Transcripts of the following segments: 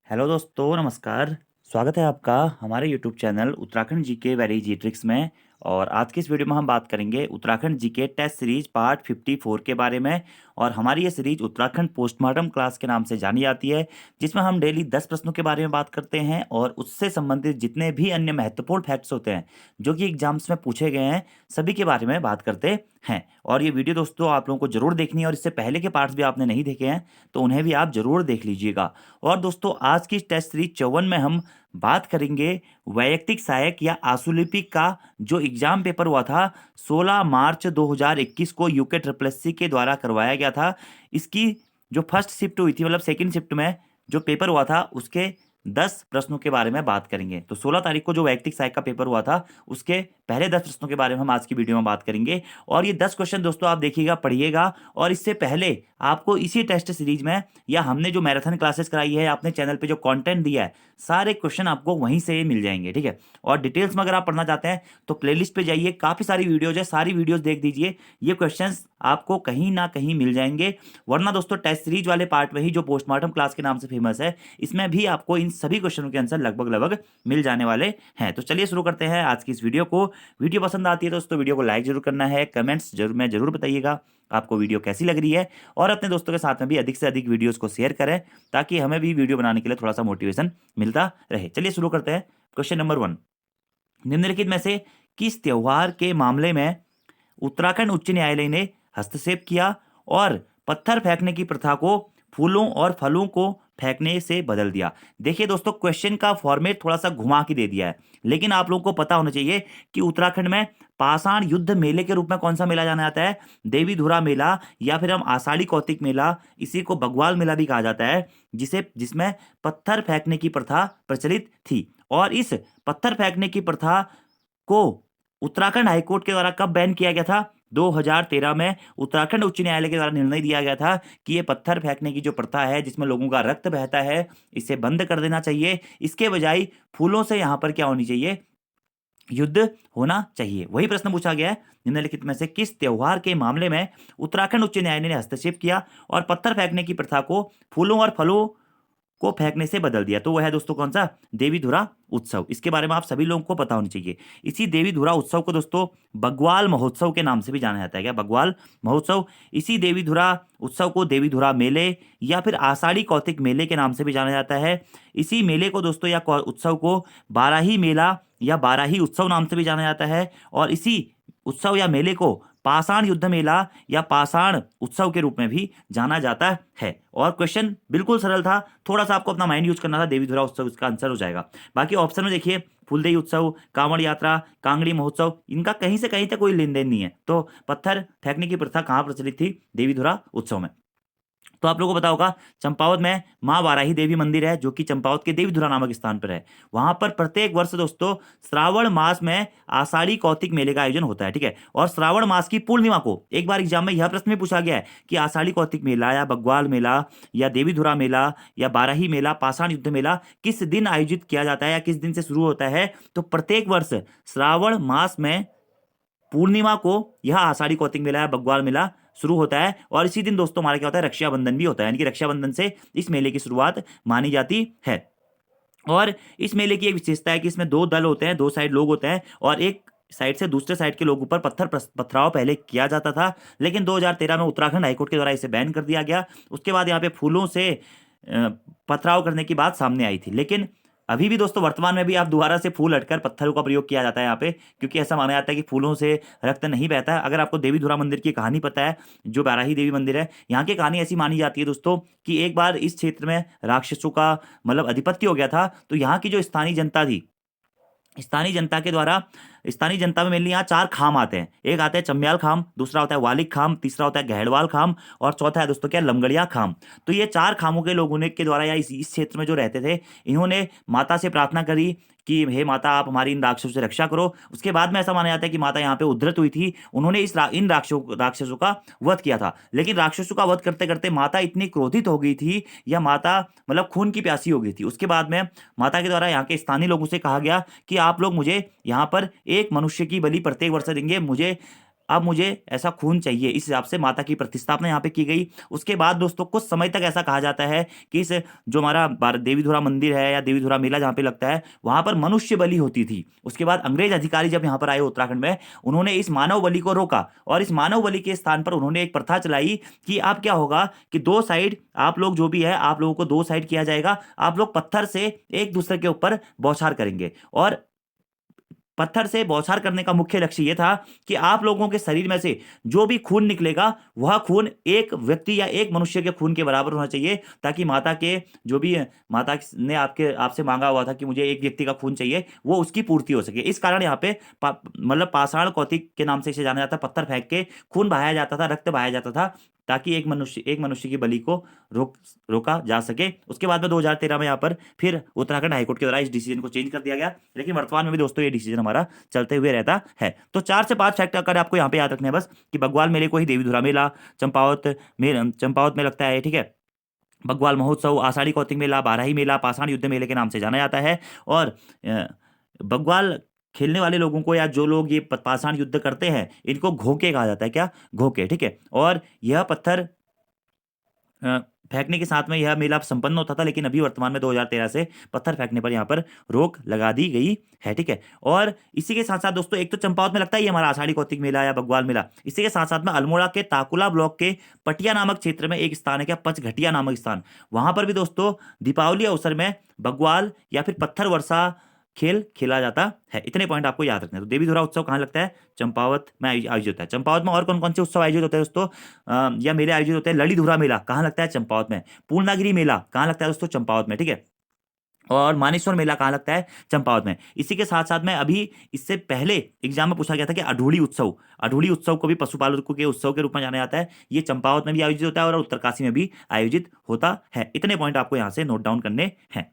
Hello दोस्तों, नमस्कार। स्वागत है आपका हमारे YouTube channel Uttarakhand GK very G tricks में। और आज की इस वीडियो में हम बात करेंगे Uttarakhand GK test series part 54 के बारे में। और हमारी ये सीरीज उत्तराखंड पोस्टमार्टम क्लास के नाम से जानी जाती है, जिसमें हम डेली 10 प्रश्नों के बारे में बात करते हैं और उससे संबंधित जितने भी अन्य महत्वपूर्ण फैक्ट्स होते हैं जो कि एग्जाम्स में पूछे गए हैं, सभी के बारे में बात करते हैं। और ये वीडियो दोस्तों आप लोगों को जरूर देखनी है, और इससे पहले के पार्ट्स भी आपने नहीं देखे हैं तो उन्हें भी आप जरूर देख लीजिएगा। और दोस्तों आज की टेस्ट सीरीज 54 में हम बात करेंगे वैयक्तिक सहायक या आशुलिपिक का जो एग्जाम पेपर हुआ था 16 मार्च 2021 को यूके ट्रिपल एससी के द्वारा करवाया गया था। इसकी जो फर्स्ट शिफ्ट हुई थी, मतलब सेकंड शिफ्ट में जो पेपर हुआ था, उसके 10 प्रश्नों के बारे में बात करेंगे। तो 16 तारीख को जो वैयक्तिक सहायक का पेपर हुआ था उसके पहले 10 प्रश्नों के बारे में हम आज की वीडियो में बात करेंगे। और ये 10 क्वेश्चन दोस्तों आप देखिएगा, पढ़िएगा। और इससे पहले आपको इसी टेस्ट सीरीज में या हमने जो मैराथन क्लासेस कराई है, अपने चैनल पे जो कंटेंट दिया है, सारे क्वेश्चन आपको वहीं से मिल जाएंगे, ठीक है। और डिटेल्स में अगर आप पढ़ना चाहते हैं तो प्लेलिस्ट पे जाइए, काफ़ी सारी वीडियोज है, सारी वीडियोज देख दीजिए। ये क्वेश्चंस आपको कहीं ना कहीं मिल जाएंगे। वरना दोस्तों टेस्ट सीरीज वाले पार्ट में ही जो पोस्टमार्टम क्लास के नाम से फेमस है, इसमें भी आपको इन सभी क्वेश्चनों के आंसर लगभग लगभग मिल जाने वाले हैं। तो चलिए शुरू करते हैं आज की इस वीडियो को। वीडियो पसंद आती है दोस्तों वीडियो को लाइक जरूर करना है, कमेंट्स जरूर बताइएगा आपको वीडियो कैसी लग रही है। और अपने दोस्तों के साथ में भी अधिक से अधिक वीडियोस को शेयर करें ताकि हमें भी वीडियो बनाने के लिए थोड़ा सा मोटिवेशन मिलता रहे। चलिए शुरू करते हैं। क्वेश्चन नंबर 1, निम्नलिखित में से किस त्योहार के मामले में उत्तराखंड उच्च न्यायालय ने हस्तक्षेप किया और पत्थर फेंकने की प्रथा को फूलों और फलों को फेंकने से बदल दिया? देखिए दोस्तों, क्वेश्चन का फॉर्मेट थोड़ा सा घुमा के दे दिया है, लेकिन आप लोगों को पता होना चाहिए कि उत्तराखंड में पाषाण युद्ध मेले के रूप में कौन सा मेला जाना जाता है? देवी धुरा मेला, या फिर हम आषाढ़ी कौतिक मेला, इसी को बग्वाल मेला भी कहा जाता है, जिसमें पत्थर फेंकने की प्रथा प्रचलित थी। और इस पत्थर फेंकने की प्रथा को उत्तराखंड हाईकोर्ट के द्वारा कब बैन किया गया था? 2013 में उत्तराखंड उच्च न्यायालय के द्वारा निर्णय दिया गया था कि ये पत्थर फेंकने की जो प्रथा है, जिसमें लोगों का रक्त बहता है, इसे बंद कर देना चाहिए। इसके बजाय फूलों से यहाँ पर क्या होनी चाहिए? युद्ध होना चाहिए। वही प्रश्न पूछा गया है, निम्नलिखित में से किस त्योहार के मामले में उत्तराखंड उच्च न्यायालय ने हस्तक्षेप किया और पत्थर फेंकने की प्रथा को फूलों और फलों को फेंकने से बदल दिया? तो वह है दोस्तों कौन सा? देवी धुरा उत्सव। इसके बारे में आप सभी लोगों को पता होनी चाहिए। इसी देवी धुरा उत्सव को दोस्तों बग्वाल महोत्सव के नाम से भी जाना जाता है। क्या? बग्वाल महोत्सव। इसी देवी धुरा उत्सव को देवी धुरा मेले या फिर आषाढ़ी कौतिक मेले के नाम से भी जाना जाता है। इसी मेले को दोस्तों या उत्सव को बाराही मेला या बाराही उत्सव नाम से भी जाना जाता है। और इसी उत्सव या मेले को पाषाण युद्ध मेला या पाषाण उत्सव के रूप में भी जाना जाता है। और क्वेश्चन बिल्कुल सरल था, थोड़ा सा आपको अपना माइंड यूज करना था। देवी धुरा उत्सव इसका आंसर हो जाएगा। बाकी ऑप्शन में देखिए, फूलदेई उत्सव, कांवड़ यात्रा, कांगड़ी महोत्सव, इनका कहीं से कहीं तक कोई लेन देन नहीं है। तो पत्थर फेंकने की प्रथा कहाँ प्रचलित थी? देवी धुरा उत्सव में। तो आप लोगों को पता होगा, चंपावत में माँ बाराही देवी मंदिर है, जो कि चंपावत के देवीधुरा नामक स्थान पर है। वहां पर प्रत्येक वर्ष दोस्तों श्रावण मास में आषाढ़ी कौतिक मेले का आयोजन होता है, ठीक है। और श्रावण मास की पूर्णिमा को एक बार एग्जाम में यह प्रश्न भी पूछा गया है कि आषाढ़ी कौतिक मेला या बग्वाल मेला या देवीधुरा मेला या बाराही मेला, पाषाण युद्ध मेला किस दिन आयोजित किया जाता है या किस दिन से शुरू होता है? तो प्रत्येक वर्ष श्रावण मास में पूर्णिमा को यह आषाढ़ी कौतिक मेला या बग्वाल मेला शुरू होता है। और इसी दिन दोस्तों हमारा क्या होता है? रक्षाबंधन भी होता है, यानी कि रक्षाबंधन से इस मेले की शुरुआत मानी जाती है। और इस मेले की एक विशेषता है कि इसमें दो दल होते हैं, दो साइड लोग होते हैं, और एक साइड से दूसरे साइड के लोगों पर पथराव पहले किया जाता था, लेकिन 2013 में उत्तराखंड हाईकोर्ट के द्वारा इसे बैन कर दिया गया। उसके बाद यहाँ पे फूलों से पथराव करने की बात सामने आई थी। लेकिन अभी भी दोस्तों वर्तमान में भी आप दोबारा से फूल हटकर पत्थरों का प्रयोग किया जाता है यहाँ पे, क्योंकि ऐसा माना जाता है कि फूलों से रक्त नहीं बहता है। अगर आपको देवी धुरा मंदिर की कहानी पता है, जो बाराही देवी मंदिर है, यहाँ की कहानी ऐसी मानी जाती है दोस्तों कि एक बार इस क्षेत्र में राक्षसों का मतलब अधिपत्य हो गया था। तो यहाँ की जो स्थानीय जनता थी, स्थानीय जनता के द्वारा, स्थानीय जनता में मेनली यहाँ 4 खाम आते हैं। एक आता है चम्याल खाम, दूसरा होता है वालिक खाम, तीसरा होता है गहड़वाल खाम, और चौथा है दोस्तों क्या? लमगड़िया खाम। तो ये 4 खामों के लोगों ने के द्वारा या इस क्षेत्र में जो रहते थे, इन्होंने माता से प्रार्थना करी कि हे माता, आप हमारी इन राक्षसों से रक्षा करो। उसके बाद में ऐसा माना जाता है कि माता यहाँ पे उद्धृत हुई थी, उन्होंने इन राक्षसों का वध किया था। लेकिन राक्षसों का वध करते करते माता इतनी क्रोधित हो गई थी, या माता मतलब खून की प्यासी हो गई थी। उसके बाद में माता के द्वारा यहाँ के स्थानीय लोगों से कहा गया कि आप लोग मुझे यहाँ पर एक मनुष्य की बलि प्रत्येक वर्ष देंगे, मुझे अब मुझे ऐसा खून चाहिए। इस हिसाब से माता की प्रतिस्थापना यहाँ पे की गई। उसके बाद दोस्तों कुछ समय तक ऐसा कहा जाता है कि इस जो हमारा देवीधुरा मंदिर है या देवीधुरा मेला जहाँ पे लगता है, वहां पर मनुष्य बलि होती थी। उसके बाद अंग्रेज अधिकारी जब यहाँ पर आए उत्तराखंड में, उन्होंने इस मानव बलि को रोका और इस मानव बलि के स्थान पर उन्होंने एक प्रथा चलाई कि अब क्या होगा कि दो साइड आप लोग जो भी है, आप लोगों को दो साइड किया जाएगा। आप लोग पत्थर से एक दूसरे के ऊपर बौछार करेंगे और पत्थर से बौछार करने का मुख्य लक्ष्य यह था कि आप लोगों के शरीर में से जो भी खून निकलेगा वह खून एक व्यक्ति या एक मनुष्य के खून के बराबर होना चाहिए, ताकि माता के जो भी माता ने आपसे मांगा हुआ था कि मुझे एक व्यक्ति का खून चाहिए, वो उसकी पूर्ति हो सके। इस कारण यहाँ पे मतलब पाषाण कौतिक के नाम से इसे जाना जाता। पत्थर फेंक के खून बहाया जाता था, रक्त बहाया जाता था, ताकि एक मनुष्य की बलि को रोका जा सके। उसके बाद में 2013 में यहाँ पर फिर उत्तराखंड हाईकोर्ट के द्वारा इस डिसीजन को चेंज कर दिया गया, लेकिन वर्तमान में भी दोस्तों ये डिसीजन हमारा चलते हुए रहता है। तो 4 से 5 फैक्ट अगर आपको यहाँ पे याद रखने हैं बस, कि बग्वाल मेले को ही देवीधुरा मेला, चंपावत में लगता है, ठीक है। बग्वाल महोत्सव, आषाढ़ी कौतिक मेला, बाराही मेला, पाषाण युद्ध मेले के नाम से जाना जाता है। और बग्वाल खेलने वाले लोगों को या जो लोग ये पाषाण युद्ध करते हैं, इनको घोंके कहा जाता है। क्या? घोंके, ठीक है। और यह पत्थर अ, फेंकने के साथ में यह मेला संपन्न होता था, लेकिन अभी वर्तमान में 2013 से पत्थर फेंकने पर यहाँ पर रोक लगा दी गई है, ठीक है। और इसी के साथ साथ दोस्तों एक तो चंपावत में लगता है ये हमारा आषाढ़ी कौतिक मेला या बग्वाल मेला। इसी के साथ साथ में अल्मोड़ा के ताकुला ब्लॉक के पटिया नामक क्षेत्र में एक स्थान है, क्या? पचघटिया नामक स्थान। वहां पर भी दोस्तों दीपावली अवसर में बग्वाल या फिर पत्थर वर्षा खेल खेला जाता है। इतने पॉइंट आपको याद रखने हैं। तो देवीधुरा उत्सव कहाँ लगता है? चंपावत में आयोजित होता है। चंपावत में और कौन कौन से उत्सव आयोजित होते हैं दोस्तों, या मेले आयोजित होते हैं? ललीधुरा मेला कहाँ लगता है? चंपावत में। पूर्णागिरी मेला कहाँ लगता है दोस्तों? चंपावत में, ठीक है। और मानेश्वर मेला कहाँ लगता है? चंपावत में। इसी के साथ साथ में अभी इससे पहले एग्जाम में पूछा गया था कि अढूड़ी उत्सव को भी पशुपालकों के उत्सव के रूप में जाना जाता है। ये चंपावत में भी आयोजित होता है और उत्तरकाशी में भी आयोजित होता है। इतने पॉइंट आपको यहाँ से नोट डाउन करने हैं।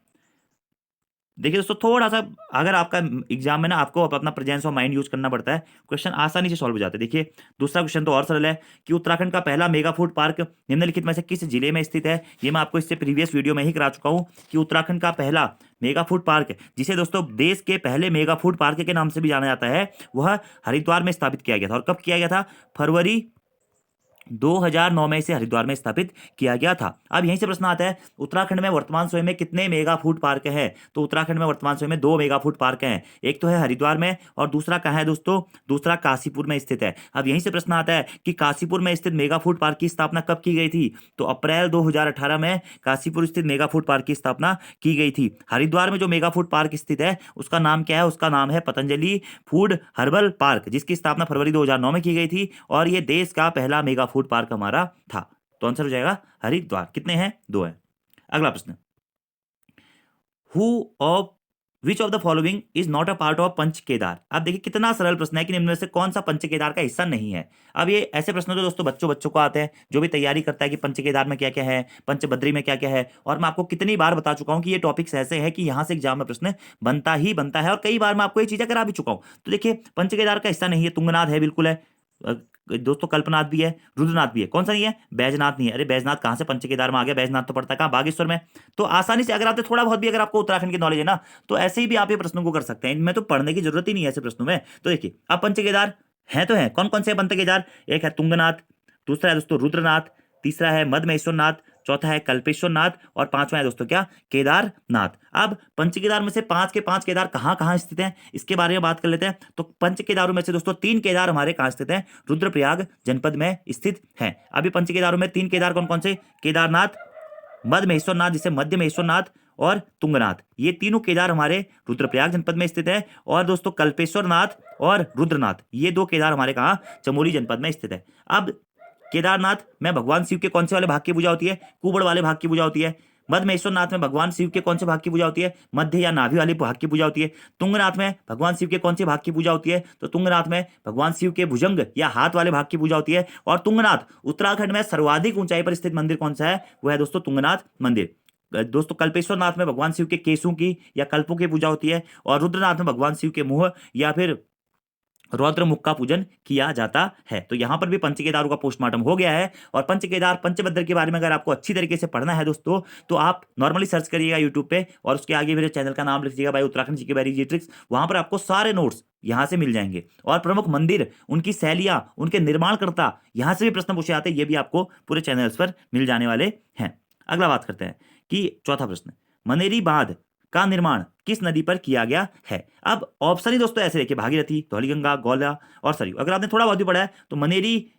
देखिए दोस्तों थोड़ा सा अगर आपका एग्जाम में ना आपको अपना प्रेजेंस ऑफ माइंड यूज करना पड़ता है, क्वेश्चन आसानी से सॉल्व हो जाते हैं। देखिए दूसरा क्वेश्चन तो और सरल है कि उत्तराखंड का पहला मेगा फूड पार्क निम्नलिखित में से किस जिले में स्थित है। ये मैं आपको इससे प्रीवियस वीडियो में ही करा चुका हूँ कि उत्तराखंड का पहला मेगा फूड पार्क, जिसे दोस्तों देश के पहले मेगा फूड पार्क के नाम से भी जाना जाता है, वह हरिद्वार में स्थापित किया गया था। और कब किया गया था? फरवरी 2009 में इसे हरिद्वार में स्थापित किया गया था। अब यहीं से प्रश्न आता है उत्तराखंड में वर्तमान समय में कितने मेगा फूड पार्क हैं? तो उत्तराखंड में वर्तमान समय में 2 मेगा फूड पार्क हैं। एक तो है हरिद्वार में और दूसरा कहाँ है दोस्तों? दूसरा काशीपुर में स्थित है। अब यहीं से प्रश्न आता है कि काशीपुर में स्थित मेगा फूड पार्क की स्थापना कब की गई थी? तो अप्रैल 2018 में काशीपुर स्थित मेगा फूड पार्क की स्थापना की गई थी। हरिद्वार में जो मेगा फूड पार्क स्थित है उसका नाम क्या है? उसका नाम है पतंजलि फूड हर्बल पार्क, जिसकी स्थापना फरवरी 2009 में की गई थी और ये देश का पहला मेगा फूड पार्क हमारा था। तो आंसर हो जाएगा हरिद्वार। कितने हैं? 2 हैं। अगला प्रश्न, who of which of the following is not a part of Panch Kedar. अब देखिए कितना सरल प्रश्न है कि निम्न में से कौन सा पंच केदार का हिस्सा नहीं है। अब ये ऐसे प्रश्न तो दोस्तों बच्चों बच्चों को आते हैं, जो भी तैयारी करता है कि पंच केदार में क्या क्या है, पंचबद्री में क्या क्या है। और मैं आपको कितनी बार बता चुका हूं कि ये टॉपिक्स ऐसे हैं कि यहां से एग्जाम में प्रश्न बनता ही बनता है, और कई बार मैं आपको ये चीजें करा भी चुका हूं। तो देखिए पंच केदार का हिस्सा नहीं है, तुंगनाथ है, बिल्कुल है। दोस्तों कल्पनाथ भी है, रुद्रनाथ भी है। कौन सा नहीं है? बैजनाथ नहीं है। अरे बैजनाथ कहाँ से पंच केदार में आ गया? बैजनाथ तो पड़ता है कहाँ? बागेश्वर में। तो आसानी से अगर आपने थोड़ा बहुत भी अगर आपको उत्तराखंड की नॉलेज है ना, तो ऐसे ही भी आप ये प्रश्नों को कर सकते हैं। इनमें तो पढ़ने की जरूरत ही नहीं है ऐसे प्रश्नों में। तो देखिए अब पंच केदार हैं तो हैं, कौन कौन से पंच केदार? एक है तुंगनाथ, दूसरा है दोस्तों रुद्रनाथ, तीसरा है मदमहेश्वरनाथ, चौथा है कल्पेश्वरनाथ और पांचवा है दोस्तों क्या? केदारनाथ। अब पंच केदार में से 5 के 5 केदार कहाँ कहाँ स्थित हैं इसके बारे में बात कर लेते हैं। तो पंच केदारों में से दोस्तों 3 केदार हमारे कहाँ स्थित हैं? रुद्रप्रयाग जनपद में स्थित हैं। अभी पंच केदारों में 3 केदार कौन कौन से? केदारनाथ, मध्य महेश्वरनाथ जिसे मध्य महेश्वरनाथ और तुंगनाथ, ये तीनों केदार हमारे रुद्रप्रयाग जनपद में स्थित है। और दोस्तों कल्पेश्वरनाथ और रुद्रनाथ, ये 2 केदार हमारे कहाँ? चमोली जनपद में स्थित है। अब केदारनाथ में भगवान शिव के कौन से वाले भाग की पूजा होती है? कुबड़ वाले भाग की पूजा होती है। मदमेश्वरनाथ में भगवान शिव के कौन से भाग की पूजा होती है? मध्य या नाभि वाले भाग की पूजा होती है। तुंगनाथ में भगवान शिव के कौन से भाग की पूजा होती है? तो तुंगनाथ में भगवान शिव के भुजंग या हाथ वाले भाग की पूजा होती है। और तुंगनाथ उत्तराखंड में सर्वाधिक ऊंचाई पर स्थित मंदिर कौन सा है? वह है दोस्तों तुंगनाथ मंदिर। दोस्तों कल्पेश्वरनाथ में भगवान शिव के केसों की या कल्पों की पूजा होती है। और रुद्रनाथ में भगवान शिव के मुंह या फिर रौद्रमुख का पूजन किया जाता है। तो यहाँ पर भी पंचकेदारों का पोस्टमार्टम हो गया है। और पंचकेदार पंचभद्र के बारे में अगर आपको अच्छी तरीके से पढ़ना है दोस्तों, तो आप नॉर्मली सर्च करिएगा यूट्यूब पे और उसके आगे मेरे चैनल का नाम लिख दीजिएगा भाई Uttarakhand GK by G tricks. वहां पर आपको सारे नोट्स यहाँ से मिल जाएंगे और प्रमुख मंदिर, उनकी शैलियां, उनके निर्माणकर्ता, यहाँ से भी प्रश्न पूछे जाते हैं, ये भी आपको पूरे चैनल्स पर मिल जाने वाले हैं। अगला बात करते हैं कि चौथा प्रश्न, मनेरी बांध का निर्माण किस नदी पर किया गया है। अब ऑप्शन ही दोस्तों ऐसे देखिए, भागीरथी, धौलीगंगा, गौला और सरयू। अगर आपने थोड़ा बहुत भी पढ़ा है तो मनेरी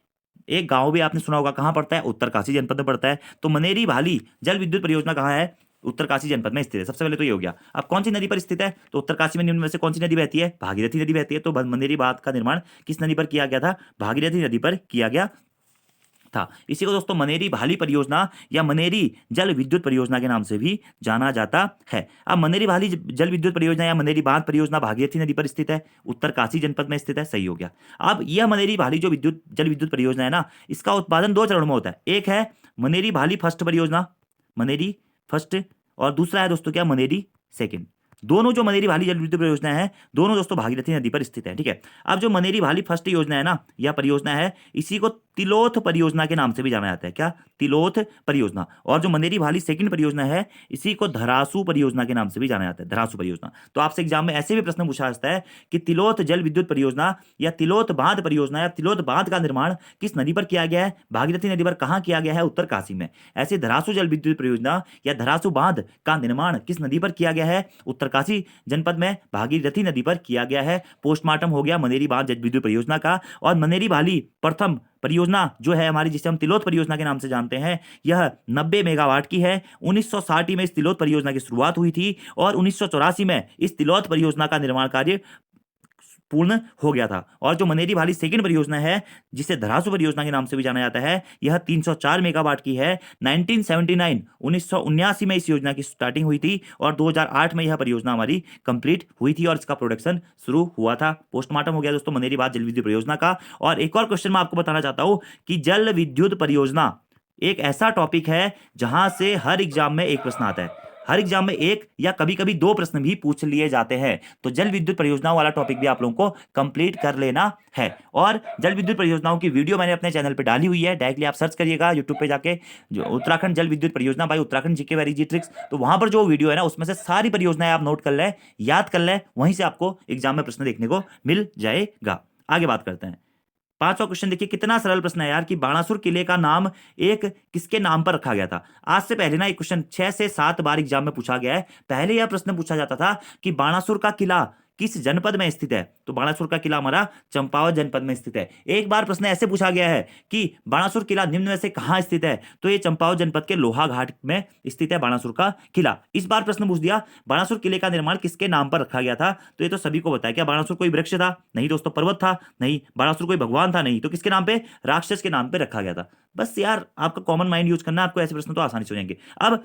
एक गांव भी आपने सुना होगा, कहां पड़ता है, उत्तरकाशी जनपद में पड़ता है। तो मनेरी भाली जल विद्युत परियोजना कहां है, उत्तरकाशी जनपद में स्थित है। सबसे पहले तो ये हो गया। अब कौन सी नदी पर स्थित है, तो उत्तरकाशी में निम्न में से कौन सी नदी बहती है, भागीरथी नदी बहती है। तो मनेरी बांध का निर्माण किस नदी पर किया गया था, भागीरथी नदी पर किया गया था। इसी को दोस्तों मनेरी भाली परियोजना या मनेरी जल विद्युत परियोजना के नाम से भी जाना जाता है। अब मनेरी भाली जल विद्युत परियोजना या मनेरी बांध परियोजना भागीरथी नदी पर स्थित है, उत्तरकाशी जनपद में स्थित है। सही हो गया। अब यह मनेरी भाली जो जल विद्युत परियोजना है ना, इसका उत्पादन 2 चरणों में होता है। एक है मनेरी भाली फर्स्ट परियोजना, मनेरी फर्स्ट, और दूसरा है दोस्तों क्या, मनेरी सेकेंड। दोनों जो मनेरी भाली जल विद्युत परियोजना है, दोनों दोस्तों भागीरथी नदी पर स्थित है। ठीक है। अब जो मनेरी भाली फर्स्ट योजना है ना, यह परियोजना है, इसी को तिलोथ परियोजना के नाम से भी जाना जाता है। क्या, तिलोथ परियोजना। और जो मनेरी भाली सेकंड परियोजना है, इसी को धरासू परियोजना के नाम से भी जाना जाता है, धरासू परियोजना। तो आपसे एग्जाम में ऐसे भी प्रश्न पूछा जाता है कि तिलोथ जल विद्युत परियोजना या तिलोथ बांध परियोजना या तिलोथ बांध का निर्माण किस नदी पर किया गया है, भागीरथी नदी पर कहां किया गया है, उत्तरकाशी में। ऐसे धरासू जल विद्युत परियोजना या धरासू बांध का निर्माण किस नदी पर किया गया है, उत्तरकाशी जनपद में भागीरथी नदी पर किया गया है। पोस्टमार्टम हो गया मनेरी बांध जल विद्युत परियोजना का। और मनेरी भाली प्रथम परियोजना जो है हमारी, जिसे हम तिलोथ परियोजना के नाम से जानते हैं, यह 90 मेगावाट की है। 1960 में इस तिलोथ परियोजना की शुरुआत हुई थी और 1984 में इस तिलोथ परियोजना का निर्माण कार्य पूर्ण हो गया था। और जो मनेरी भाली सेकंड परियोजना है, जिसे धरासू परियोजना के नाम से भी जाना जाता है, यह 304 मेगावाट की है। 1979 में इस योजना की स्टार्टिंग हुई थी और 2008 में यह परियोजना हमारी कंप्लीट हुई थी और इसका प्रोडक्शन शुरू हुआ था। पोस्टमार्टम हो गया दोस्तों मनेरी बांध जल विद्युत परियोजना का। और एक और क्वेश्चन मैं आपको बताना चाहता हूं कि जल विद्युत परियोजना एक ऐसा टॉपिक है जहां से हर एग्जाम में एक प्रश्न आता है। हर एग्जाम में एक या कभी कभी 2 प्रश्न भी पूछ लिए जाते हैं। तो जल विद्युत परियोजनाओं वाला टॉपिक भी आप लोगों को कंप्लीट कर लेना है। और जल विद्युत परियोजनाओं की वीडियो मैंने अपने चैनल पे डाली हुई है, डायरेक्टली आप सर्च करिएगा यूट्यूब पे जाके, जो उत्तराखंड जल विद्युत परियोजना bye Uttarakhand GK very G tricks. तो वहां पर जो वीडियो है ना, उसमें से सारी परियोजनाएं आप नोट कर लें, याद कर लें, वहीं से आपको एग्जाम में प्रश्न देखने को मिल जाएगा। आगे बात करते हैं। 5वां क्वेश्चन देखिए, कितना सरल प्रश्न है यार, कि बाणासुर किले का नाम एक किसके नाम पर रखा गया था। आज से पहले ना ये क्वेश्चन 6 से 7 बार एग्जाम में पूछा गया है। पहले यह प्रश्न पूछा जाता था कि बाणासुर का किला किस जनपद में स्थित है। तो बाणासुर का किला हमारा चंपावत जनपद में स्थित है। एक बार प्रश्न ऐसे पूछा गया है कि बाणासुर किला निम्न में से कहां स्थित है, तो ये चंपावत जनपद के लोहा घाट में स्थित है बाणासुर का किला। इस बार प्रश्न पूछ दिया बाणासुर किले का निर्माण किसके नाम पर रखा गया था। तो ये तो सभी को बताया। क्या बाणासुर कोई वृक्ष था, नहीं दोस्तों। पर्वत था, नहीं। बाणासुर कोई भगवान था, नहीं। तो किसके नाम पे, राक्षस के नाम पे रखा गया था। बस यार आपका कॉमन माइंड यूज करना, आपको ऐसे प्रश्न तो आसानी से हो जाएंगे। अब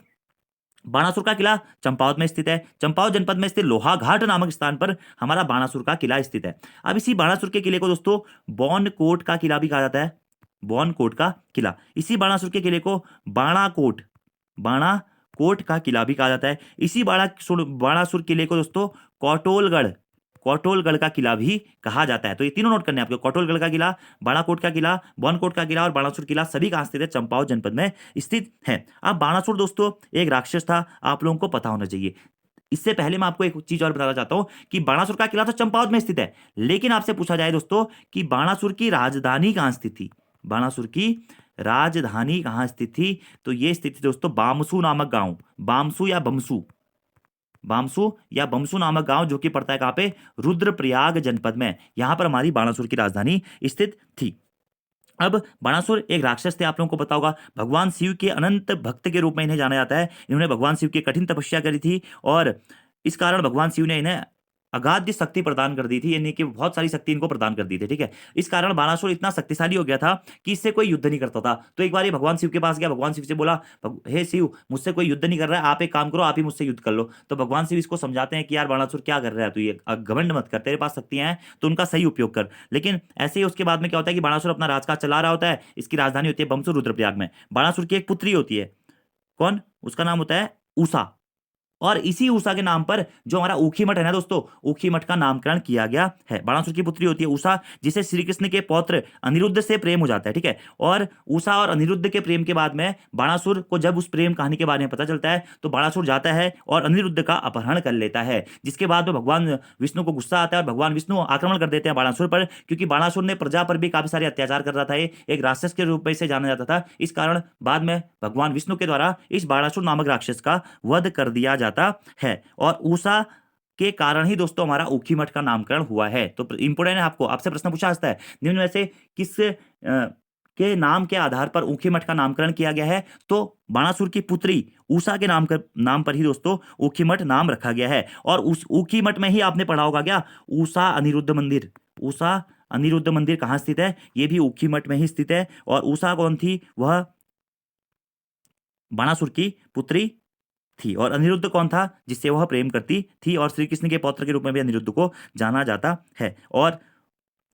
बाणासुर का किला चंपावत में स्थित है। चंपावत जनपद में स्थित लोहा घाट नामक स्थान पर हमारा बाणासुर का किला स्थित है। अब इसी बाणासुर के किले को दोस्तों बॉनकोट का किला भी कहा जाता है, बॉनकोट का किला। इसी बाणासुर के किले को बाणाकोट, बाणाकोट का किला भी कहा जाता है। इसी बाणासुर किले को दोस्तों कौटोलगढ़, कौटोलगढ़ का किला भी कहा जाता है। तो ये तीनों नोट करने हैं आपको, कौटोलगढ़ का किला, बाणाकोट का किला, बॉनकोट का किला और बाणासुर किला, सभी कहां स्थित है, चंपावत जनपद में स्थित है। अब बाणासुर दोस्तों एक राक्षस था, आप लोगों को पता होना चाहिए। इससे पहले मैं आपको एक चीज और बताना चाहता हूं कि बाणासुर का किला तो चंपावत में स्थित है, लेकिन आपसे पूछा जाए दोस्तों कि बाणासुर की राजधानी कहां स्थित थी, बाणासुर की राजधानी कहां स्थित थी। तो ये स्थित थी दोस्तों बामसू नामक गांव, बामसू या बमसू, बामसू या बमसू नामक गांव, जो कि पड़ता है कहां पे, रुद्रप्रयाग जनपद में। यहां पर हमारी बाणासुर की राजधानी स्थित थी। अब बाणासुर एक राक्षस थे, आप लोगों को पता होगा। भगवान शिव के अनंत भक्त के रूप में इन्हें जाना जाता है। इन्होंने भगवान शिव की कठिन तपस्या करी थी और इस कारण भगवान शिव ने इन्हें अगाध्य शक्ति प्रदान कर दी थी, यानी कि बहुत सारी शक्ति इनको प्रदान कर दी थी। ठीक है। इस कारण बाणासुर इतना शक्तिशाली हो गया था कि इससे कोई युद्ध नहीं करता था। तो एक बार ये भगवान शिव के पास गया, भगवान शिव से बोला, हे शिव, मुझसे कोई युद्ध नहीं कर रहा है, आप एक काम करो, आप ही मुझसे युद्ध कर लो। तो भगवान शिव इसको समझाते हैं कि यार बाणासुर क्या कर रहा है, तू ये घमंड मत कर, तेरे पास शक्तियां हैं तो उनका सही उपयोग कर। लेकिन ऐसे ही उसके बाद में क्या होता है कि बाणासुर अपना राजकाज चला रहा होता है। इसकी राजधानी होती है बमसुर रुद्रप्रयाग में। बाणासुर की एक पुत्री होती है, कौन, उसका नाम होता है उषा। और इसी उषा के नाम पर जो हमारा ऊखी मठ है ना दोस्तों, ऊखी मठ का नामकरण किया गया है। बाणासुर की पुत्री होती है उषा, जिसे श्री कृष्ण के पौत्र अनिरुद्ध से प्रेम हो जाता है, ठीक है। और उषा और अनिरुद्ध के प्रेम के बाद में बाणासुर को जब उस प्रेम कहानी के बारे में पता चलता है तो बाणासुर जाता है और अनिरुद्ध का अपहरण कर लेता है, जिसके बाद में भगवान विष्णु को गुस्सा आता है और भगवान विष्णु आक्रमण कर देते हैं बाणासुर पर, क्योंकि बाणासुर ने प्रजा पर भी काफी सारे अत्याचार कर रहा था, ये एक राक्षस के रूप में इसे जाना जाता था। इस कारण बाद में भगवान विष्णु के द्वारा इस बाणासुर नामक राक्षस का वध कर दिया जाता है। और उषा के कारण ही दोस्तों हमारा ऊखी मठ का नामकरण हुआ है। तो इंपोर्टेंट है, आपको आपसे प्रश्न पूछा जाता है निम्न में से किस के नाम के आधार पर ऊखी मठ का नामकरण किया गया है, तो बाणासुर की पुत्री उषा के नाम पर ही दोस्तों ऊखी मठ नाम रखा गया है। और उस ऊखी मठ में ही आपने पढ़ा होगा क्या, उषा अनिरुद्ध मंदिर। उषा अनिरुद्ध मंदिर कहाँ स्थित है, ये भी ऊखी मठ में ही स्थित है। और उषा कौन थी, वह बाणासुर की पुत्री थी। और अनिरुद्ध कौन था, जिससे वह प्रेम करती थी, और श्री कृष्ण के पौत्र के रूप में भी अनिरुद्ध को जाना जाता है। और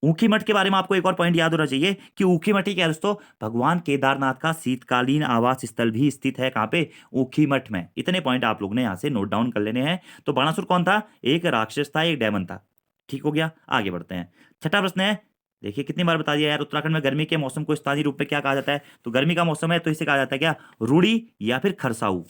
ऊखी मठ के बारे में आपको एक और पॉइंट याद होना चाहिए कि ऊखी मठ ही क्या है दोस्तों, भगवान केदारनाथ का शीतकालीन आवास स्थल भी स्थित है। कहाँ पे, ऊखी मठ में। इतने पॉइंट आप लोग ने यहाँ से नोट डाउन कर लेने हैं। तो बाणासुर कौन था, एक राक्षस था, एक डेमन था। ठीक हो गया, आगे बढ़ते हैं। छठा प्रश्न है, देखिए कितनी बार बता दिया यार, उत्तराखंड में गर्मी के मौसम को स्थानीय रूप में क्या कहा जाता है, तो गर्मी का मौसम है तो इसे कहा जाता है क्या, रूड़ी या फिर खरसाऊ।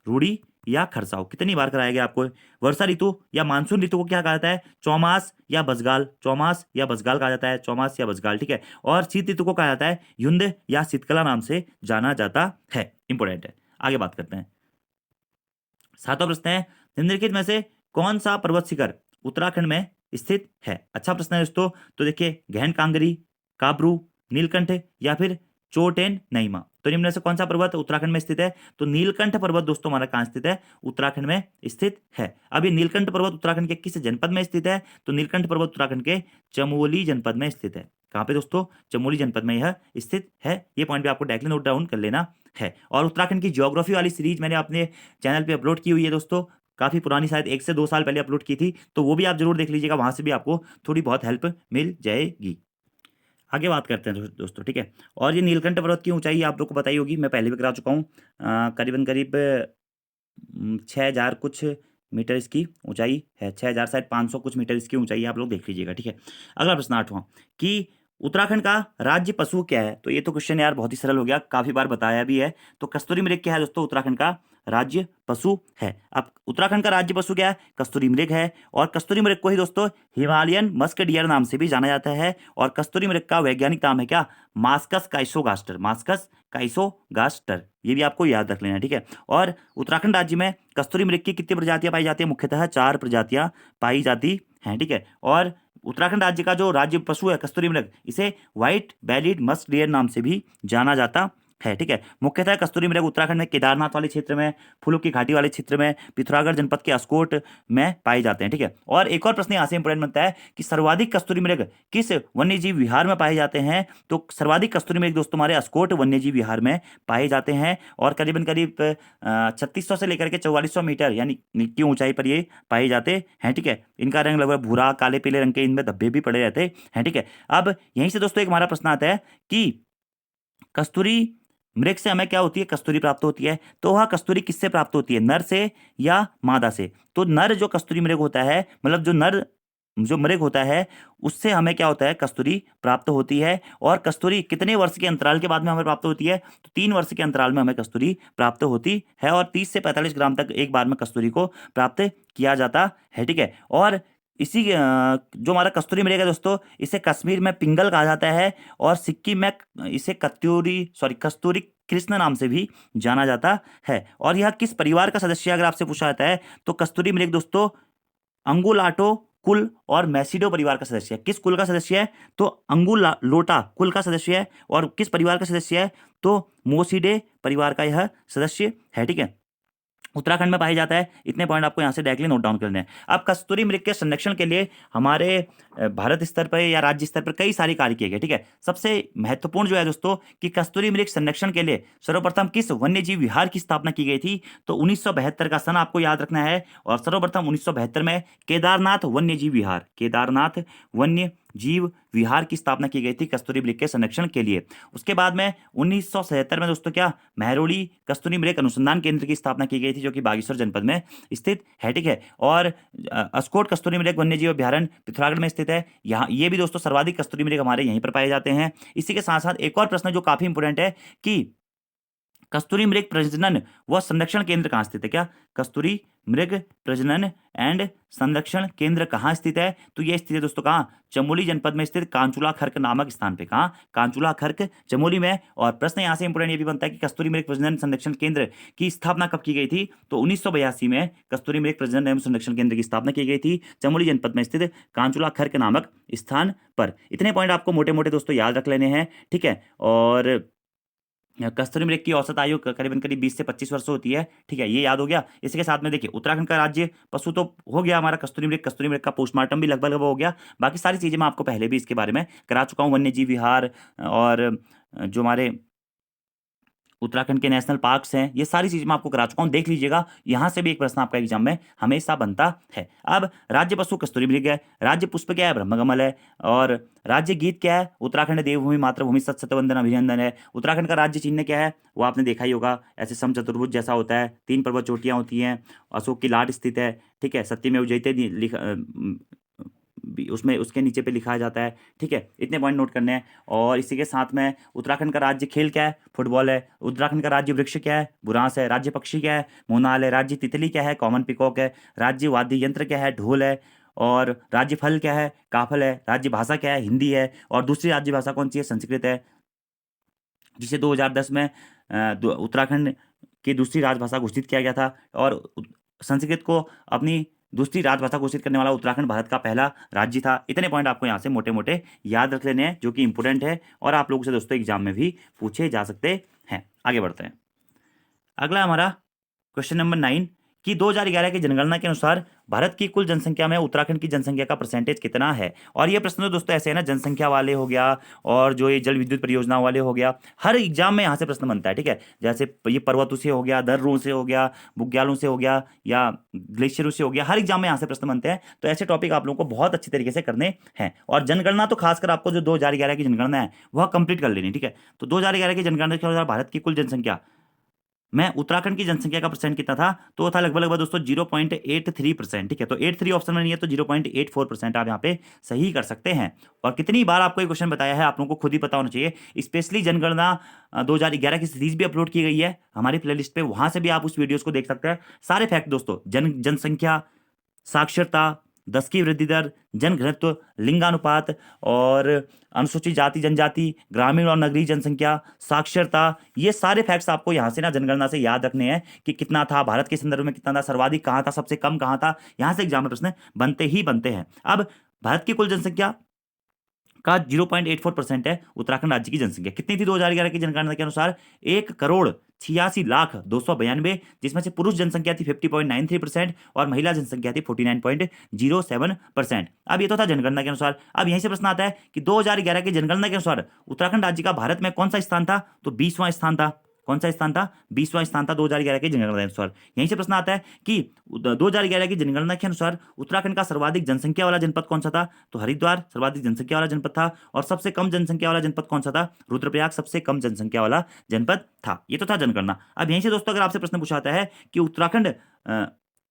रूड़ी या खरसाऊ कितनी बार कराया गया आपको। वर्षा ऋतु या मानसून ऋतु को क्या कहा जाता है, चौमास या बसगाल। चौमास या बसगाल कहा जाता है, चौमास या बसगाल, ठीक है। और शीत ऋतु को कहा जाता है युंद या शीतकला नाम से जाना जाता है। इंपोर्टेंट है, आगे बात करते हैं। सातवां प्रश्न है, निम्नलिखित में से कौन सा पर्वत शिखर उत्तराखंड में स्थित है। अच्छा प्रश्न है दोस्तों। तो देखिए, गहन कांगरी, काबरू, नीलकंठ या फिर चोटेन नईमा। तो निम्न में से कौन सा पर्वत उत्तराखंड में स्थित है, तो नीलकंठ पर्वत दोस्तों हमारा कहाँ स्थित है, उत्तराखंड में स्थित है। अब ये नीलकंठ पर्वत उत्तराखंड के किस जनपद में स्थित है, तो नीलकंठ पर्वत उत्तराखंड के चमोली जनपद में स्थित है। कहाँ पे दोस्तों, चमोली जनपद में यह स्थित है। ये पॉइंट भी आपको डायरेक्टली नोट डाउन कर लेना है। और उत्तराखंड की ज्योग्राफी वाली सीरीज मैंने अपने चैनल पे अपलोड की हुई है दोस्तों, काफ़ी पुरानी, शायद 1 से 2 साल पहले अपलोड की थी, तो वो भी आप जरूर देख लीजिएगा, वहाँ से भी आपको थोड़ी बहुत हेल्प मिल जाएगी। आगे बात करते हैं दोस्तों, ठीक है। और ये नीलकंठ पर्वत की ऊंचाई आप लोग को बताई होगी, मैं पहले भी करा चुका हूँ। करीबन करीब 6,000 कुछ मीटर इसकी ऊंचाई है, 6,000 शायद 500 कुछ मीटर इसकी ऊंचाई है, आप लोग देख लीजिएगा, ठीक है। अगला प्रश्न 8वां, कि उत्तराखंड का राज्य पशु क्या है। तो ये तो क्वेश्चन यार बहुत ही सरल हो गया, काफी बार बताया भी है। तो कस्तूरी मृग क्या है दोस्तों, उत्तराखंड का राज्य पशु है। अब उत्तराखंड का राज्य पशु क्या है, कस्तूरी मृग है। और कस्तूरी मृग को ही दोस्तों हिमालयन मस्क डियर नाम से भी जाना जाता है। और कस्तूरी मृग का वैज्ञानिक नाम है क्या, मास्कस काइसोगास्टर। मास्कस काइसोगास्टर, ये भी आपको याद रख लेना है, ठीक है। और उत्तराखंड राज्य में कस्तूरी मृग की कितनी प्रजातियां पाई जाती है, मुख्यतः 4 प्रजातियां पाई जाती हैं, ठीक है। और उत्तराखंड राज्य का जो राज्य पशु है कस्तूरी मृग, इसे व्हाइट बेलीड मस्क डियर नाम से भी जाना जाता है, ठीक है। मुख्यतः कस्तूरी मृग उत्तराखंड में केदारनाथ वाले क्षेत्र में, फूलों की घाटी वाले क्षेत्र में, पिथौरागढ़ जनपद के अस्कोट में पाए जाते हैं, ठीक है। और एक और प्रश्न यहाँ से इंपोर्टेंट बनता है कि सर्वाधिक कस्तूरी मृग किस वन्यजीव विहार में पाए जाते हैं। तो सर्वाधिक कस्तूरी मृग दोस्तों हमारे अस्कोट वन्यजीव विहार में पाए जाते हैं। और करीबन करीब 3600 से लेकर के 4400 मीटर यानी की ऊंचाई पर ये पाए जाते हैं, ठीक है। इनका रंग लगभग भूरा काले पीले रंग के, इनमें धब्बे भी पड़े रहते हैं, ठीक है। अब यहीं से दोस्तों एक हमारा प्रश्न आता है कि कस्तूरी मृग से हमें क्या होती है, कस्तूरी प्राप्त होती है। तो वह कस्तूरी किससे प्राप्त होती है, नर से या मादा से। तो नर जो कस्तूरी मृग होता है, मतलब जो मृग होता है, उससे हमें क्या होता है, कस्तूरी प्राप्त होती है। और कस्तूरी कितने वर्ष के अंतराल के बाद में हमें प्राप्त होती है, तो 3 वर्ष के अंतराल में हमें कस्तूरी प्राप्त होती है। और 30 से 45 ग्राम तक एक बार में कस्तूरी को प्राप्त किया जाता है, ठीक है। और इसी जो हमारा कस्तूरी मृग है दोस्तों, इसे कश्मीर में पिंगल कहा जाता है। और सिक्किम में इसे कस्तूरी कृष्ण नाम से भी जाना जाता है। और यह किस परिवार का सदस्य है, अगर आपसे पूछा जाता है, तो कस्तूरी मृग दोस्तों अंगुलाटो कुल और मैसिडो परिवार का सदस्य है। किस कुल का सदस्य है, तो अंगुलोटा कुल का सदस्य है। और किस परिवार का सदस्य है, तो मोसिडे परिवार का यह सदस्य है, ठीक है। उत्तराखंड में पाया जाता है। इतने पॉइंट आपको यहाँ से डायरेक्टली नोट डाउन करने हैं। अब कस्तूरी मृग के संरक्षण के लिए हमारे भारत स्तर पर या राज्य स्तर पर कई सारे कार्य किए गए, ठीक है। सबसे महत्वपूर्ण जो है दोस्तों कि कस्तूरी मृग संरक्षण के लिए सर्वप्रथम किस वन्यजीव विहार की स्थापना की गई थी, तो 1972 का सन आपको याद रखना है। और सर्वप्रथम 1972 में केदारनाथ वन्यजीव विहार, केदारनाथ वन्य जीव विहार की स्थापना की गई थी कस्तूरी मृग के संरक्षण के लिए। उसके बाद में 1977 में दोस्तों क्या महरौली कस्तूरी मृग अनुसंधान केंद्र की स्थापना की गई थी, जो कि बागेश्वर जनपद में स्थित है, ठीक है। और अस्कोट कस्तूरी मृग वन्यजीव अभ्यारण्य पिथौरागढ़ में स्थित है। यहाँ ये भी दोस्तों सर्वाधिक कस्तूरी मृग हमारे यहीं पर पाए जाते हैं। इसी के साथ साथ एक और प्रश्न जो काफी इंपोर्टेंट है कि कस्तूरी मृग प्रजनन व संरक्षण केंद्र कहाँ स्थित है? क्या कस्तूरी मृग प्रजनन एंड संरक्षण केंद्र कहाँ स्थित है? तो ये स्थित है दोस्तों कहाँ? चमोली जनपद में स्थित कांचुला खर्क नामक स्थान पे। कहाँ? कांचुला खर्क चमोली में। और प्रश्न यहाँ से इंपोर्टेंट ये भी बनता है कि कस्तूरी मृग प्रजनन संरक्षण केंद्र की स्थापना कब की गई थी? तो 1982 में कस्तूरी मृग प्रजनन एवं संरक्षण केंद्र की स्थापना की गई थी चमोली जनपद में स्थित कांचुला खर्क नामक स्थान पर। इतने पॉइंट आपको मोटे मोटे दोस्तों याद रख लेने हैं, ठीक है। और कस्तूरी मृग की औसत आयु करीबन करीब 20 से 25 वर्ष होती है, ठीक है, ये याद हो गया। इसके साथ में देखिए उत्तराखंड का राज्य पशु तो हो गया हमारा कस्तूरी मृग का पोस्टमार्टम भी लगभग हो गया। बाकी सारी चीजें मैं आपको पहले भी इसके बारे में करा चुका हूँ। वन्य जीव विहार और जो हमारे उत्तराखंड के नेशनल पार्क्स हैं, ये सारी चीजें मैं आपको करा चुका हूँ, देख लीजिएगा। यहाँ से भी एक प्रश्न आपका एग्जाम में हमेशा बनता है। अब राज्य पशु कस्तूरी मृग है, राज्य पुष्प क्या है? ब्रह्मकमल है। और राज्य गीत क्या है? उत्तराखंड देवभूमि मातृभूमि सत सतवंदन अभिनंदन है। उत्तराखंड का राज्य चिन्ह क्या है? वो आपने देखा ही होगा, ऐसे सम चतुर्भुज जैसा होता है, 3 पर्वत चोटियां होती हैं, अशोक की लाट स्थित है, ठीक है। सत्यमेव जयते उसमें उसके नीचे पे लिखा जाता है, ठीक है। इतने पॉइंट नोट करने हैं। और इसी के साथ में उत्तराखंड का राज्य खेल क्या है? फुटबॉल है। उत्तराखंड का राज्य वृक्ष क्या है? बुरांस है। राज्य पक्षी क्या है? मोनाल है। राज्य तितली क्या है? कॉमन पिकॉक है। राज्य वाद्य यंत्र क्या है? ढोल है। और राज्य फल क्या है? काफल है। राज्य भाषा क्या है? हिंदी है। और दूसरी राज्य भाषा कौन सी है? संस्कृत है, जिसे 2010 में उत्तराखंड की दूसरी राजभाषा घोषित किया गया था। और संस्कृत को अपनी दूसरी राजभाषा घोषित करने वाला उत्तराखंड भारत का पहला राज्य था। इतने पॉइंट आपको यहाँ से मोटे मोटे याद रख लेने हैं, जो कि इंपोर्टेंट है और आप लोगों से दोस्तों एग्जाम में भी पूछे जा सकते हैं। आगे बढ़ते हैं। अगला हमारा क्वेश्चन नंबर 9 कि 2011 की जनगणना के अनुसार भारत की कुल जनसंख्या में उत्तराखंड की जनसंख्या का परसेंटेज कितना है? और ये प्रश्न तो दोस्तों ऐसे है ना, जनसंख्या वाले हो गया और जो ये जल विद्युत परियोजना वाले हो गया, हर एग्जाम में यहाँ से प्रश्न बनता है, ठीक है। जैसे ये पर्वतों से हो गया, दर्रों से हो गया, बुग्यालों से हो गया, या ग्लेशियरों से हो गया, हर एग्जाम में यहाँ से प्रश्न बनते हैं। तो ऐसे टॉपिक आप लोगों को बहुत अच्छी तरीके से करने हैं। और जनगणना तो खासकर आपको जो 2011 की जनगणना है वह कंप्लीट कर लेनी, ठीक है। तो 2011 की जनगणना के अनुसार भारत की कुल जनसंख्या मैं उत्तराखंड की जनसंख्या का परसेंट कितना था? तो वो था लगभग दोस्तों 0.83%, ठीक है। तो 83 ऑप्शन में नहीं है, तो 0.84% आप यहाँ पे सही कर सकते हैं। और कितनी बार आपको ये क्वेश्चन बताया है आप लोगों को खुद ही पता होना चाहिए। स्पेशली जनगणना 2011 की सीरीज भी अपलोड की गई है हमारी प्लेलिस्ट पे, वहां से भी आप उस वीडियोस को देख सकते हैं। सारे फैक्ट दोस्तों, जनसंख्या, साक्षरता, 10 की वृद्धि दर, जनघनत्व, लिंगानुपात और अनुसूचित जाति जनजाति, ग्रामीण और नगरीय जनसंख्या, साक्षरता, ये सारे फैक्ट्स आपको यहाँ से ना जनगणना से याद रखने हैं कि कितना था भारत के संदर्भ में, कितना था, सर्वाधिक कहाँ था, सबसे कम कहाँ था। यहाँ से एग्जाम में प्रश्न बनते ही बनते हैं। अब भारत की कुल जनसंख्या का 0.84% है उत्तराखंड राज्य की जनसंख्या। कितनी थी 2011 की जनगणना के अनुसार? 1,86,02,92, जिसमें से पुरुष जनसंख्या थी 50.93% और महिला जनसंख्या थी 49.07%। अब ये तो था जनगणना के अनुसार। अब यहीं से प्रश्न आता है कि 2011 की जनगणना के अनुसार उत्तराखंड राज्य का भारत में कौन सा स्थान था? तो 20वां स्थान था। कौन सा स्थान था? 20वां स्थान था 2011 की जनगणना के अनुसार। यहीं से प्रश्न आता है कि 2011 की जनगणना के अनुसार उत्तराखंड का सर्वाधिक जनसंख्या वाला जनपद कौन सा था? तो हरिद्वार सर्वाधिक जनसंख्या वाला जनपद था। और सबसे कम जनसंख्या वाला जनपद कौन सा था? रुद्रप्रयाग सबसे कम जनसंख्या वाला जनपद था। ये तो था जनगणना। अब यहीं से दोस्तों अगर आपसे प्रश्न पूछा जाता है कि उत्तराखंड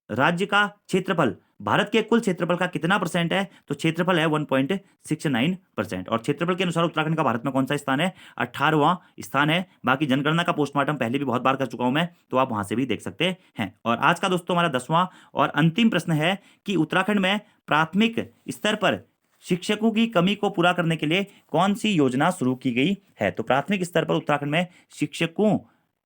राज्य का क्षेत्रफल भारत के कुल क्षेत्रफल का कितना परसेंट है? तो क्षेत्रफल है 1.69%। और क्षेत्रफल के अनुसार उत्तराखंड का भारत में कौन सा स्थान है? 18वां स्थान है। बाकी जनगणना का पोस्टमार्टम पहले भी बहुत बार कर चुका हूं मैं, तो आप वहां से भी देख सकते हैं। और आज का दोस्तों हमारा 10वां और अंतिम प्रश्न है कि उत्तराखंड में प्राथमिक स्तर पर शिक्षकों की कमी को पूरा करने के लिए कौन सी योजना शुरू की गई है? तो प्राथमिक स्तर पर उत्तराखंड में शिक्षकों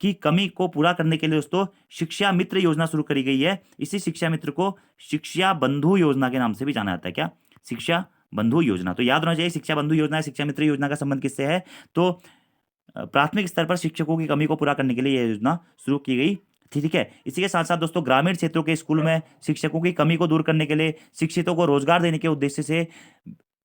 की कमी को पूरा करने के लिए दोस्तों शिक्षा मित्र योजना शुरू करी गई है। इसी शिक्षा मित्र को शिक्षा बंधु योजना के नाम से भी जाना जाता है। क्या? शिक्षा बंधु योजना। तो याद होना चाहिए शिक्षा बंधु योजना शिक्षा मित्र योजना का संबंध किससे है? तो प्राथमिक स्तर पर शिक्षकों की कमी को पूरा करने के लिए यह योजना शुरू की गई, ठीक है। इसी के साथ साथ दोस्तों ग्रामीण क्षेत्रों के स्कूल में शिक्षकों की कमी को दूर करने के लिए, शिक्षितों को रोजगार देने के उद्देश्य से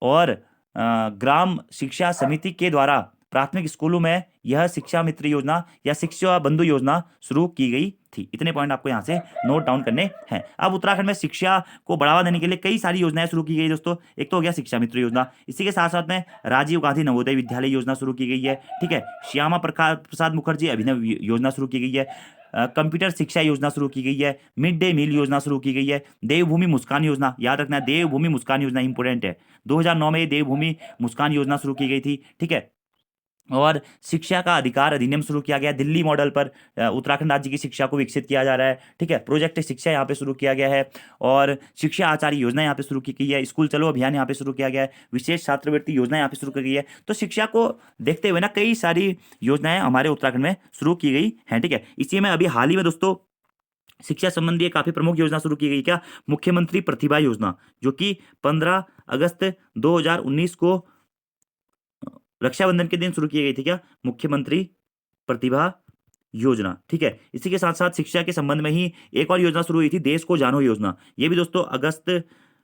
और ग्राम शिक्षा समिति के द्वारा प्राथमिक स्कूलों में यह शिक्षा मित्र योजना या शिक्षा बंधु योजना शुरू की गई थी। इतने पॉइंट आपको यहाँ से नोट डाउन करने हैं। अब उत्तराखंड में शिक्षा को बढ़ावा देने के लिए कई सारी योजनाएं शुरू की गई दोस्तों। एक तो हो गया शिक्षा मित्र योजना, इसी के साथ साथ में राजीव गांधी नवोदय विद्यालय योजना शुरू की गई है, ठीक है। श्यामा प्रसाद मुखर्जी अभिनव योजना शुरू की गई है, कंप्यूटर शिक्षा योजना शुरू की गई है, मिड डे मील योजना शुरू की गई है, देवभूमि मुस्कान योजना, याद रखना देवभूमि मुस्कान योजना इंपोर्टेंट है। 2009 में ये देवभूमि मुस्कान योजना शुरू की गई थी, ठीक है। और शिक्षा का अधिकार अधिनियम शुरू किया गया दिल्ली मॉडल पर। उत्तराखंड राज्य की शिक्षा को विकसित किया जा रहा है, ठीक है। प्रोजेक्ट शिक्षा यहाँ पे शुरू किया गया है और शिक्षा आचार्य योजना यहाँ पे शुरू की गई है। स्कूल चलो अभियान यहाँ पे शुरू किया गया है। विशेष छात्रवृत्ति योजना यहाँ पे शुरू की गई है। तो शिक्षा को देखते हुए ना कई सारी योजनाएं हमारे उत्तराखंड में शुरू की गई हैं, ठीक है। इसी में अभी हाल ही में दोस्तों शिक्षा संबंधी काफी प्रमुख योजना शुरू की गई, क्या, मुख्यमंत्री प्रतिभा योजना, जो कि 15 अगस्त 2019 को रक्षाबंधन के दिन शुरू की गई थी, क्या, मुख्यमंत्री प्रतिभा योजना, ठीक है। इसी के साथ साथ शिक्षा के संबंध में ही एक और योजना शुरू हुई थी, देश को जानो योजना। ये भी दोस्तों अगस्त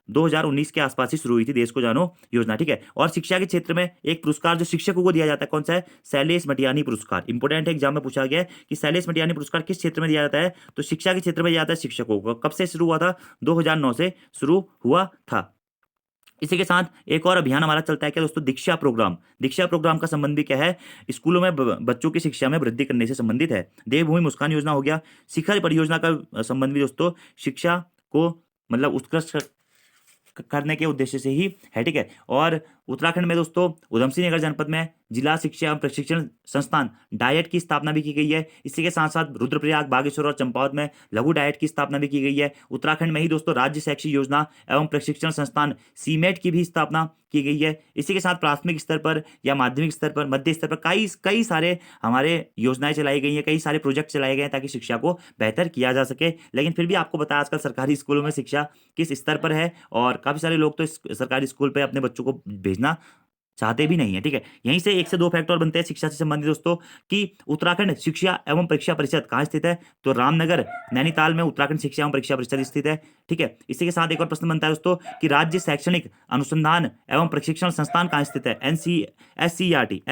2019 के आसपास ही शुरू हुई थी, देश को जानो योजना, ठीक है। और शिक्षा के क्षेत्र में एक पुरस्कार जो शिक्षकों को दिया जाता है, कौन सा है, शैलेश मटियानी पुरस्कार। इंपोर्टेंट है, एग्जाम में पूछा गया है कि शैलेश मटियानी पुरस्कार किस क्षेत्र में दिया जाता है, तो शिक्षा के क्षेत्र में दिया जाता है शिक्षकों को। कब से शुरू हुआ था, 2009 से शुरू हुआ था। इसी के साथ एक और अभियान हमारा चलता है, क्या दोस्तों, दीक्षा प्रोग्राम। दीक्षा प्रोग्राम का संबंध भी क्या है, स्कूलों में बच्चों की शिक्षा में वृद्धि करने से संबंधित है। देवभूमि मुस्कान योजना हो गया। शिखर परियोजना का संबंध भी दोस्तों शिक्षा को मतलब उत्कृष्ट करने के उद्देश्य से ही है, ठीक है। और उत्तराखंड में दोस्तों उधमसिंह नगर जनपद में जिला शिक्षा एवं प्रशिक्षण संस्थान डायट की स्थापना भी की गई है। इसी के साथ साथ रुद्रप्रयाग, बागेश्वर और चंपावत में लघु डायट की स्थापना भी की गई है। उत्तराखंड में ही दोस्तों राज्य शैक्षिक योजना एवं प्रशिक्षण संस्थान सीमेट की भी स्थापना की गई है। इसी के साथ प्राथमिक स्तर पर या माध्यमिक स्तर पर, मध्य स्तर पर कई कई सारे हमारे योजनाएं चलाई गई हैं, कई सारे प्रोजेक्ट चलाए गए हैं ताकि शिक्षा को बेहतर किया जा सके। लेकिन फिर भी आपको बताया आजकल सरकारी स्कूलों में शिक्षा किस स्तर पर है और काफी सारे लोग तो इस सरकारी स्कूल पे अपने बच्चों को भेजना चाहते भी नहीं है, ठीक है। यहीं से एक से दो फैक्टर बनते हैं शिक्षा से संबंधित दोस्तों कि उत्तराखंड शिक्षा एवं परीक्षा परिषद कहाँ स्थित है, तो रामनगर नैनीताल में उत्तराखंड शिक्षा एवं परीक्षा परिषद स्थित है, ठीक है। इसी के साथ एक और प्रश्न बनता है दोस्तों कि राज्य शैक्षणिक अनुसंधान एवं प्रशिक्षण संस्थान कहाँ स्थित है, एससीईआरटी।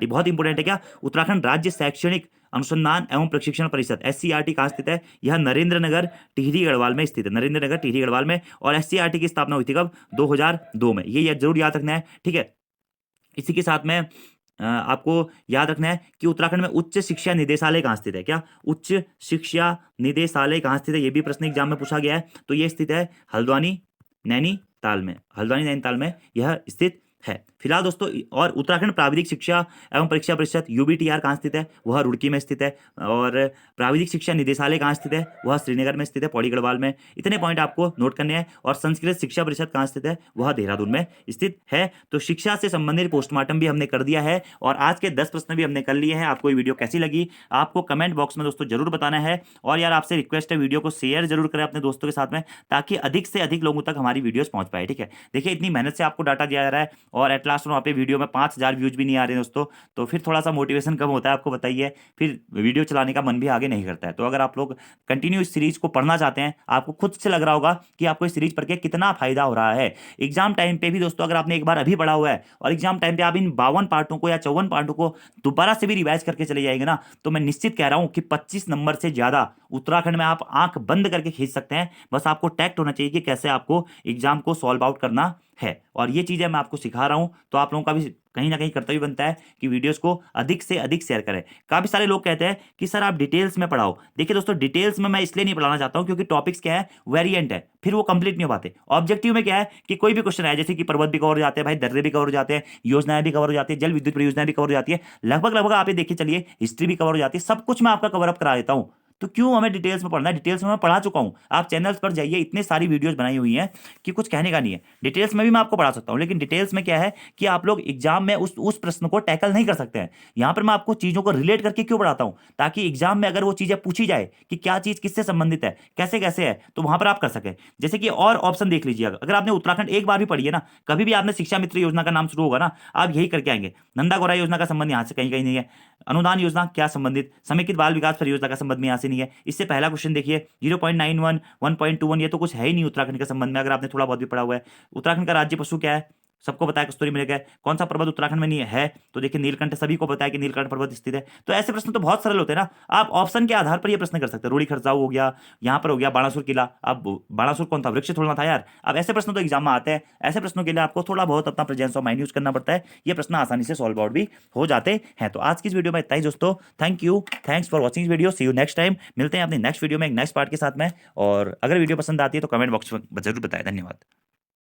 बहुत इंपोर्टेंट है, क्या, उत्तराखंड राज्य शैक्षणिक अनुसंधान एवं प्रशिक्षण परिषद एससीईआरटी कहाँ स्थित है, यह नरेंद्र नगर टिहरी गढ़वाल में स्थित है, नरेंद्र नगर टिहरी गढ़वाल में। और एससीईआरटी की स्थापना हुई थी कब, 2002 में। ये जरूर याद रखना है, ठीक है। इसी के साथ में आपको याद रखना है कि उत्तराखंड में उच्च शिक्षा निदेशालय कहाँ स्थित है, क्या, उच्च शिक्षा निदेशालय कहाँ स्थित है, ये भी प्रश्न एग्जाम में पूछा गया है। तो ये स्थित है हल्द्वानी नैनीताल में, हल्द्वानी नैनीताल में यह स्थित है फिलहाल दोस्तों। और उत्तराखंड प्राविधिक शिक्षा एवं परीक्षा परिषद यूबीटीआर कहाँ स्थित है, वह रुड़की में स्थित है। और प्राविधिक शिक्षा निदेशालय कहाँ स्थित है, वह श्रीनगर में स्थित है, पौड़ी गढ़वाल में। इतने पॉइंट आपको नोट करने हैं। और संस्कृत शिक्षा परिषद कहाँ स्थित है, वह देहरादून में स्थित है। तो शिक्षा से संबंधित पोस्टमार्टम भी हमने कर दिया है और आज के 10 प्रश्न भी हमने कर लिए हैं। आपको ये वीडियो कैसी लगी आपको कमेंट बॉक्स में दोस्तों जरूर बताना है। और यार आपसे रिक्वेस्ट है, वीडियो को शेयर जरूर करें अपने दोस्तों के साथ में, ताकि अधिक से अधिक लोगों तक हमारी वीडियोस पहुंच पाए, ठीक है। देखिए इतनी मेहनत से आपको डाटा दिया जा रहा है और एट लास्ट वहाँ पे वीडियो में 5000 व्यूज भी नहीं आ रहे हैं दोस्तों, तो फिर थोड़ा सा मोटिवेशन कम होता है, आपको बताइए, फिर वीडियो चलाने का मन भी आगे नहीं करता है। तो अगर आप लोग कंटिन्यू इस सीरीज को पढ़ना चाहते हैं, आपको खुद से लग रहा होगा कि आपको इस सीरीज पढ़ के कितना फायदा हो रहा है। एग्जाम टाइम पे भी दोस्तों अगर आपने एक बार अभी पढ़ा हुआ है और एग्जाम टाइम पे आप इन 52 पार्टों को या 54 पार्टों को दोबारा से भी रिवाइज करके चले जाएंगे ना, तो मैं निश्चित कह रहा हूं कि 25 नंबर से ज्यादा उत्तराखंड में आप आंख बंद करके खींच सकते हैं। बस आपको टैक्ट होना चाहिए कि कैसे आपको एग्जाम को सॉल्व आउट करना है। और ये चीजें मैं आपको सिखा रहा हूं, तो आप लोगों का भी कहीं ना कहीं कर्तव्य बनता है कि वीडियोस को अधिक से अधिक शेयर करें। काफी सारे लोग कहते हैं कि सर आप डिटेल्स में पढ़ाओ। देखिए दोस्तों, डिटेल्स में मैं इसलिए नहीं पढ़ाना चाहता हूं क्योंकि टॉपिक्स क्या है, वेरिएंट है, फिर वो कंप्लीट नहीं हो पाते। ऑब्जेक्टिव में क्या है कि कोई भी क्वेश्चन है, जैसे कि पर्वत भी कवर हो जाते हैं भाई, दर्रे भी कवर हो जाते हैं, योजनाएं भी कवर हो जाती है, जल विद्युत परियोजनाएं भी कवर हो जाती है, लगभग लगभग आप ये देखिए चलिए, हिस्ट्री भी कवर हो जाती है, सब कुछ मैं आपका कवर अप करा देता हूं। तो क्यों हमें डिटेल्स में पढ़ना है, डिटेल्स में मैं पढ़ा चुका हूं। आप चैनल्स पर जाइए, इतने सारी वीडियोस बनाई हुई हैं कि कुछ कहने का नहीं है। डिटेल्स में भी मैं आपको पढ़ा सकता हूं, लेकिन डिटेल्स में क्या है कि आप लोग एग्जाम में उस प्रश्न को टैकल नहीं कर सकते हैं। यहां पर मैं आपको चीजों को रिलेट करके क्यों पढ़ाता हूं, ताकि एग्जाम में अगर वो चीजें पूछी जाए कि क्या चीज किससे संबंधित है, कैसे कैसे है, तो वहां पर आप कर सके। जैसे कि और ऑप्शन देख लीजिए, अगर आपने उत्तराखंड एक बार भी पढ़ी है ना, कभी भी आपने शिक्षा मित्र योजना का नाम शुरू होगा ना, आप यही करके आएंगे। नंदा गौरा योजना का संबंध यहां से कहीं कहीं नहीं है, अनुदान योजना क्या संबंधित, समेकित बाल विकास परियोजना का संबंध में यहां से नहीं है। इससे पहला क्वेश्चन देखिए 0.91 1.21, ये तो कुछ है ही नहीं उत्तराखंड के संबंध में, अगर आपने थोड़ा बहुत भी पढ़ा हुआ है। उत्तराखंड का राज्य पशु क्या है, सबको बताया कस्तूरी मृग है। कौन सा पर्वत उत्तराखंड में नहीं है? तो देखिए नीलकंठ, सभी को पता है कि नीलकंठ पर्वत स्थित है। तो ऐसे प्रश्न तो बहुत सरल होते हैं ना, आप ऑप्शन के आधार पर ये प्रश्न कर सकते हैं। रूड़ी खरसाऊ हो गया, यहाँ पर हो गया बाणासुर किला। अब बाणासुर कौन था? वृक्ष थोड़ा था यार। अब ऐसे प्रश्न तो एग्जाम में आते हैं। ऐसे प्रश्नों के लिए आपको थोड़ा बहुत अपना प्रेजेंस ऑफ माइंड यूज करना पड़ता है। ये प्रश्न आसानी से सॉल्व आउट भी हो जाते हैं। तो आज की इस वीडियो में इतना ही दोस्तों। Thank you, thanks for watching video. See you next time. मिलते हैं अपनी नेक्स्ट वीडियो में एक नेक्स्ट पार्ट के साथ में। और अगर वीडियो पसंद आती है तो कमेंट बॉक्स में जरूर बताएं। धन्यवाद।